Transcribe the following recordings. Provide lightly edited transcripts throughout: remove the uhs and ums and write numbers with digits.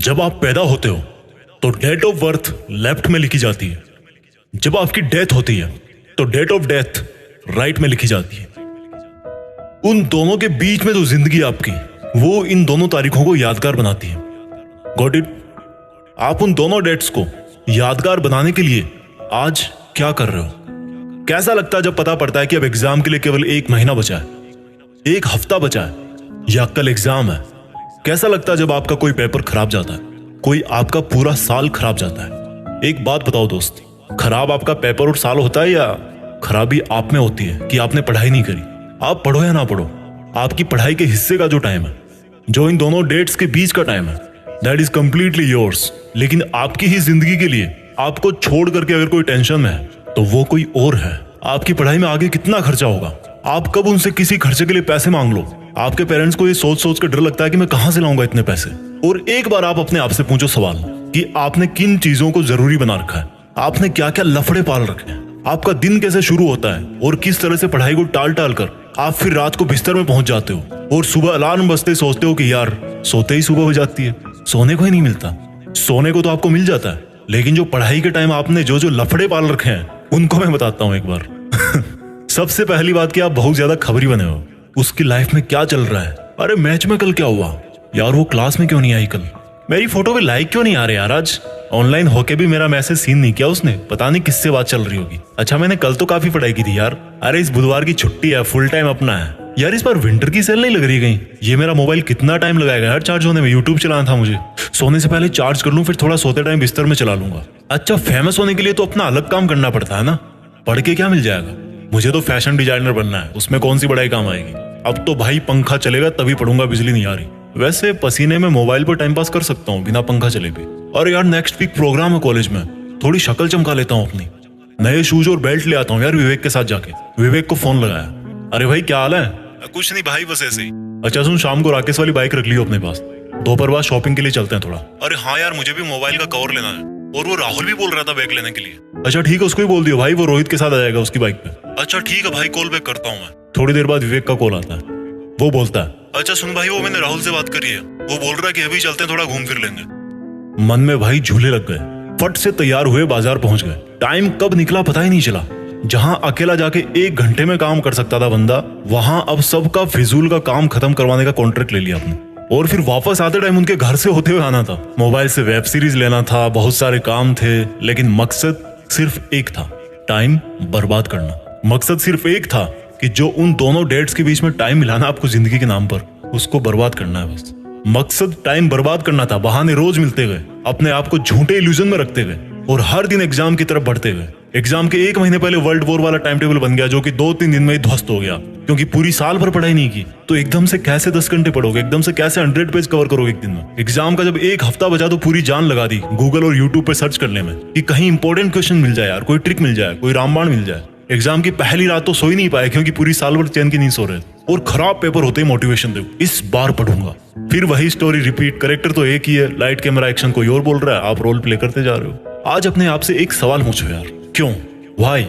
जब आप पैदा होते हो तो डेट ऑफ बर्थ लेफ्ट में लिखी जाती है। जब आपकी डेथ होती है तो डेट ऑफ डेथ राइट में लिखी जाती है। उन दोनों के बीच में जो जिंदगी आपकी, वो इन दोनों तारीखों को यादगार बनाती है। Got it? आप उन दोनों डेट्स को यादगार बनाने के लिए आज क्या कर रहे हो? कैसा लगता है जब पता पड़ता है कि अब एग्जाम के लिए केवल 1 महीना बचा है, 1 हफ्ता बचा है या कल एग्जाम है? कैसा लगता है जब आपका कोई पेपर खराब जाता है, कोई आपका पूरा साल खराब जाता है? एक बात बताओ दोस्त, खराब आपका पेपर और साल होता है या खराबी आप में होती है कि आपने पढ़ाई नहीं करी? आप पढ़ो या ना पढ़ो, आपकी पढ़ाई के हिस्से का जो टाइम है, जो इन दोनों डेट्स के बीच का टाइम है, दैट इज कंप्लीटली योर्स। लेकिन आपकी ही जिंदगी के लिए आपको छोड़ करके अगर कोई टेंशन में है तो वो कोई और है। आपकी पढ़ाई में आगे कितना खर्चा होगा, आप कब उनसे किसी खर्चे के लिए पैसे मांग लो। आपके पेरेंट्स को ये सोच सोच कर डर लगता है कि मैं कहां से लाऊंगा इतने पैसे। और एक बार आप अपने आप से पूछो सवाल कि आपने किन चीजों को जरूरी बना रखा है, आपने क्या क्या लफड़े पाल रखे हैं, आपका दिन कैसे शुरू होता है और किस तरह से पढ़ाई को टाल टाल कर आप फिर रात को बिस्तर में पहुंच जाते हो और सुबह अलार्म बजते सोचते हो कि यार सोते ही सुबह हो जाती है, सोने को ही नहीं मिलता। सोने को तो आपको मिल जाता है, लेकिन जो पढ़ाई के टाइम आपने जो जो लफड़े पाल रखे हैं उनको मैं बताता हूं एक बार। सबसे पहली बात कि आप बहुत ज्यादा खबरी बने हो, उसकी लाइफ में क्या चल रहा है। अरे मैच में कल क्या हुआ यार, वो क्लास में क्यों नहीं आई कल, मेरी फोटो पे लाइक क्यों नहीं आ रहे यार, आज ऑनलाइन होके भी मेरा मैसेज सीन नहीं किया उसने, पता नहीं किससे बात चल रही होगी। अच्छा मैंने कल तो काफी पढ़ाई की थी यार। अरे इस बुधवार की छुट्टी है, फुल टाइम अपना है यार। इस बार विंटर की सेल नहीं लग रही कहीं? ये मेरा मोबाइल कितना टाइम लगाएगा यार चार्ज होने में, यूट्यूब चलाना था मुझे, सोने से पहले चार्ज कर लूं, फिर थोड़ा सोते टाइम बिस्तर में चला लूंगा। अच्छा फेमस होने के लिए तो अपना अलग काम करना पड़ता है ना, पढ़ के क्या मिल जाएगा? मुझे तो फैशन डिजाइनर बनना है, उसमें कौन सी पढ़ाई काम आएगी। अब तो भाई पंखा चलेगा तभी पढ़ूंगा, बिजली नहीं आ रही। वैसे पसीने में मोबाइल पर टाइम पास कर सकता हूँ बिना पंखा चले भी। और यार नेक्स्ट वीक प्रोग्राम है कॉलेज में, थोड़ी शक्ल चमका लेता हूँ अपनी, नए शूज और बेल्ट ले आता हूँ यार विवेक के साथ जाके। विवेक को फोन लगाया, अरे भाई क्या हाल है? कुछ नहीं भाई बस ऐसे ही। अच्छा सुन, शाम को राकेश वाली बाइक रख लियो अपने पास, दोपहर बाद शॉपिंग के लिए चलते हैं थोड़ा। अरे हाँ यार मुझे भी मोबाइल का कवर लेना है, और वो राहुल भी बोल रहा था बैग लेने के लिए। अच्छा ठीक है, उसको ही बोल दियो भाई, वो रोहित के साथ आ जाएगा उसकी बाइक पे। अच्छा ठीक है भाई, कॉल बैक करता हूँ मैं। थोड़ी देर बाद विवेक का कॉल आता है, वो बोलता है अच्छा सुन भाई, वो मैंने राहुल से बात करी है, वो बोल रहा है कि अभी चलते हैं, थोड़ा घूम फिर लेंगे। मन में भाई झूले लग गए, फट से तैयार हुए बाजार पहुंच गए। टाइम कब निकला पता ही नहीं चला। जहां अकेला जाके 1 घंटे में काम कर सकता था बंदा, वहां अब सबका फिजूल का काम खत्म करवाने का कॉन्ट्रैक्ट ले लिया आपने। और फिर वापस आते टाइम उनके घर से होते हुए आना था, मोबाइल से वेब सीरीज लेना था, बहुत सारे काम थे, लेकिन मकसद सिर्फ एक था, टाइम बर्बाद करना। मकसद सिर्फ एक था कि जो उन दोनों डेट्स के बीच में टाइम मिलाना आपको जिंदगी के नाम पर, उसको बर्बाद करना है बस। मकसद टाइम बर्बाद करना था, बहाने रोज मिलते गए, अपने आप को झूठे इल्यूजन में रखते गए और हर दिन एग्जाम की तरफ बढ़ते गए। एग्जाम के 1 महीने पहले वर्ल्ड वॉर वाला टाइम टेबल बन गया, जो कि 2-3 दिन में ही ध्वस्त हो गया, क्योंकि पूरी साल भर पढ़ाई नहीं की। तो एकदम से कैसे 10 घंटे पढ़ोगे, एकदम से कैसे 100 पेज कवर करोगे एक दिन में? एग्जाम का जब 1 हफ्ता बचा तो पूरी जान लगा दी गूगल और यूट्यूब पे सर्च करने में कि कहीं इंपॉर्टेंट क्वेश्चन मिल जाए यार, कोई ट्रिक मिल जाए, कोई रामबाण मिल जाए। एग्जाम की पहली रात तो सो ही नहीं पाए, क्योंकि पूरी साल भर चैन की नींद सो रहे थे। और खराब पेपर होते ही मोटिवेशन दे, इस बार पढ़ूंगा। फिर वही स्टोरी रिपीट, कैरेक्टर तो एक ही है, लाइट कैमरा एक्शन कोई और बोल रहा है, आप रोल प्ले करते जा रहे हो। आज अपने आप से एक सवाल पूछो यार, क्यों, व्हाई?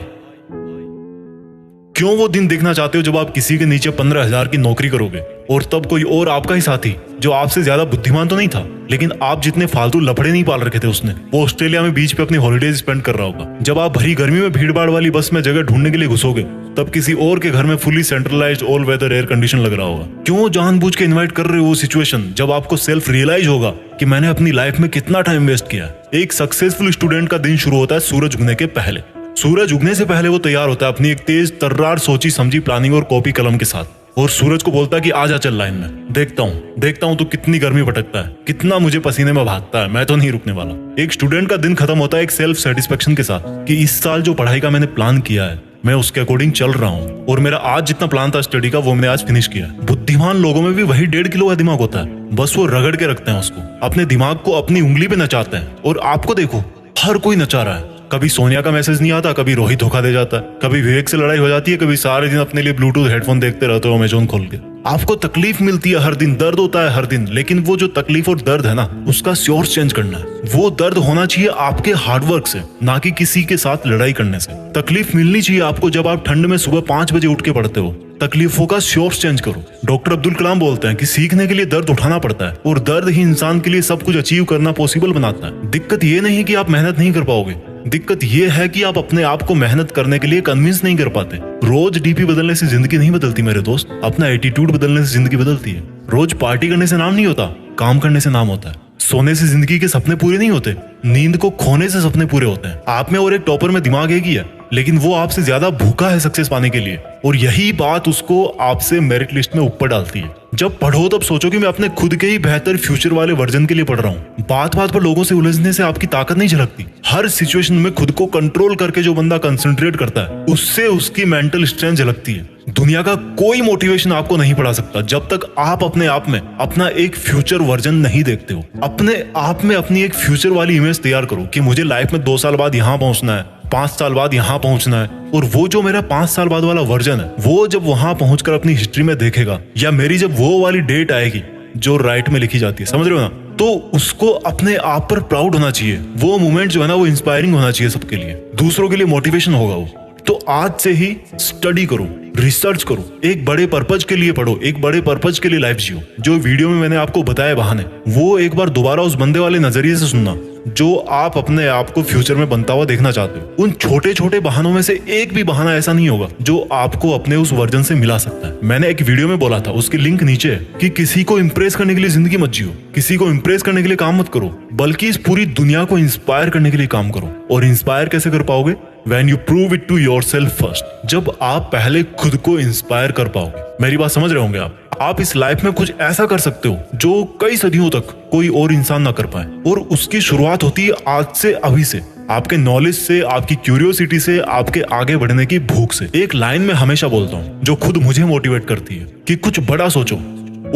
क्यों वो दिन देखना चाहते हो जब आप किसी के नीचे 15,000 की नौकरी करोगे और तब कोई और आपका ही साथी, जो आपसे ज्यादा बुद्धिमान तो नहीं था, लेकिन आप जितने फालतू लफड़े नहीं पाल रखे थे उसने, वो ऑस्ट्रेलिया में बीच पे अपनी हॉलीडेज स्पेंड कर रहा होगा। जब आप भरी गर्मी में भीड़-भाड़ वाली बस में जगह ढूंढने के लिए घुसोगे, तब किसी और के घर में fully centralised all weather air condition लग रहा होगा। क्यों जानबूझ के इन्वाइट कर रहे हो वो सिचुएशन जब आपको सेल्फ रियलाइज होगा कि मैंने अपनी लाइफ में कितना टाइम वेस्ट किया। एक सक्सेसफुल स्टूडेंट का दिन शुरू होता है सूरज उगने के पहले। सूरज उगने से पहले वो तैयार होता है अपनी एक तेज तर्रार सोची समझी प्लानिंग और कॉपी कलम के साथ, और सूरज को बोलता है कि आजा चल लाइन में, देखता हूँ तो कितनी गर्मी भटकता है, कितना मुझे पसीने में भागता है, मैं तो नहीं रुकने वाला। एक स्टूडेंट का दिन खत्म होता है एक सेल्फ सेटिस्फेक्शन के साथ कि इस साल जो पढ़ाई का मैंने प्लान किया है, मैं उसके अकॉर्डिंग चल रहा हूँ, और मेरा आज जितना प्लान था स्टडी का, वो मैंने आज फिनिश किया। बुद्धिमान लोगों में भी वही 1.5 किलो का दिमाग होता है, बस वो रगड़ के रखते हैं उसको, अपने दिमाग को अपनी उंगली पे नचाते हैं। और आपको देखो, हर कोई नचा रहा है। कभी सोनिया का मैसेज नहीं आता, कभी रोहित धोखा दे जाता है, कभी विवेक से लड़ाई हो जाती है, कभी सारे दिन अपने लिए ब्लूटूथ हेडफोन देखते रहते हो अमेज़न खोल के। आपको तकलीफ मिलती है हर दिन, दर्द होता है हर दिन, लेकिन वो जो तकलीफ और दर्द है ना, उसका सोर्स चेंज करना है। वो दर्द होना चाहिए आपके हार्डवर्क से, ना कि किसी के साथ लड़ाई करने से। तकलीफ मिलनी चाहिए आपको जब आप ठंड में सुबह 5 बजे उठ के पढ़ते हो, तकलीफों का सोर्स चेंज करो। डॉक्टर अब्दुल कलाम बोलते हैं कि सीखने के लिए दर्द उठाना पड़ता है और दर्द ही इंसान के लिए सब कुछ अचीव करना पॉसिबल बनाता है। दिक्कत ये नहीं कि आप मेहनत नहीं कर पाओगे, दिक्कत ये है कि आप अपने आप को मेहनत करने के लिए कन्विंस नहीं कर पाते। रोज डीपी बदलने से जिंदगी नहीं बदलती मेरे दोस्त, अपना एटीट्यूड बदलने से जिंदगी बदलती है। रोज पार्टी करने से नाम नहीं होता, काम करने से नाम होता है। सोने से जिंदगी के सपने पूरे नहीं होते, नींद को खोने से सपने पूरे होते हैं। आप में और एक टॉपर में दिमाग एक ही है, लेकिन वो आपसे ज्यादा भूखा है सक्सेस पाने के लिए, और यही बात उसको आपसे मेरिट लिस्ट में ऊपर डालती है। जब पढ़ो तब सोचो कि मैं अपने खुद के ही बेहतर फ्यूचर वाले वर्जन के लिए पढ़ रहा हूँ। बात बात पर लोगों से उलझने से आपकी ताकत नहीं झलकती। हर सिचुएशन में खुद को कंट्रोल करके जो बंदा कंसंट्रेट करता है, उससे उसकी मेंटल स्ट्रेंथ झलकती है। दुनिया का कोई मोटिवेशन आपको नहीं पढ़ा सकता जब तक आप अपने आप में अपना एक फ्यूचर वर्जन नहीं देखते हो। अपने आप में अपनी एक फ्यूचर वाली इमेज तैयार करो कि मुझे लाइफ में 2 साल बाद यहाँ पहुंचना है, 5 साल बाद यहाँ पहुंचना है, और वो जो मेरा 5 साल बाद वाला वर्जन है, वो जब वहां पहुंचकर अपनी हिस्ट्री में देखेगा, या मेरी जब वो वाली डेट आएगी जो राइट में लिखी जाती है, समझ रहे हो ना, तो उसको अपने आप पर प्राउड होना चाहिए। वो मोमेंट जो है ना, वो इंस्पायरिंग होना चाहिए सबके लिए, दूसरों के लिए मोटिवेशन होगा वो। तो आज से ही स्टडी करो, रिसर्च करो, एक बड़े पर्पज के लिए पढ़ो, एक बड़े पर्पज के लिए लाइफ जियो। जो वीडियो में मैंने आपको बताए बहाने, वो एक बार दोबारा उस बंदे वाले नजरिए से सुनना जो आप अपने आप को फ्यूचर में बनता हुआ देखना चाहते हो। उन छोटे छोटे बहानों में से एक भी बहाना ऐसा नहीं होगा जो आपको अपने उस वर्जन से मिला सकता है। मैंने एक वीडियो में बोला था, उसकी लिंक नीचे है, कि किसी को इंप्रेस करने के लिए जिंदगी मत जियो, किसी को इंप्रेस करने के लिए काम मत करो, बल्कि इस पूरी दुनिया को इंस्पायर करने के लिए काम करो। और इंस्पायर कैसे कर पाओगे? When you prove it to yourself first, जब आप पहले खुद को इंस्पायर कर पाओगे। मेरी बात समझ रहे होंगे आप इस लाइफ में कुछ ऐसा कर सकते हो जो कई सदियों तक कोई और इंसान ना कर पाए, और उसकी शुरुआत होती है आज से, अभी से, आपके नॉलेज से, आपकी क्यूरियोसिटी से, आपके आगे बढ़ने की भूख से। एक लाइन में हमेशा बोलता हूँ जो खुद मुझे मोटिवेट करती है कि कुछ बड़ा सोचो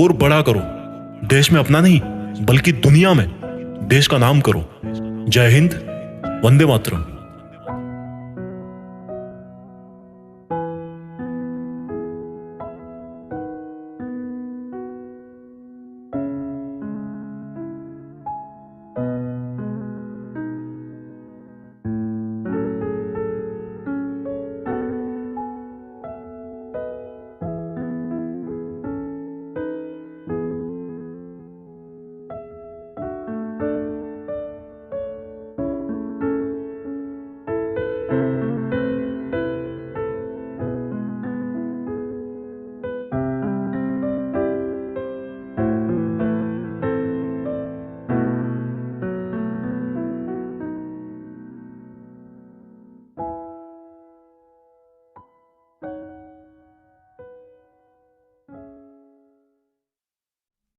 और बड़ा करो। देश में अपना नहीं बल्कि दुनिया में देश का नाम करो। जय हिंद, वंदे मातरम।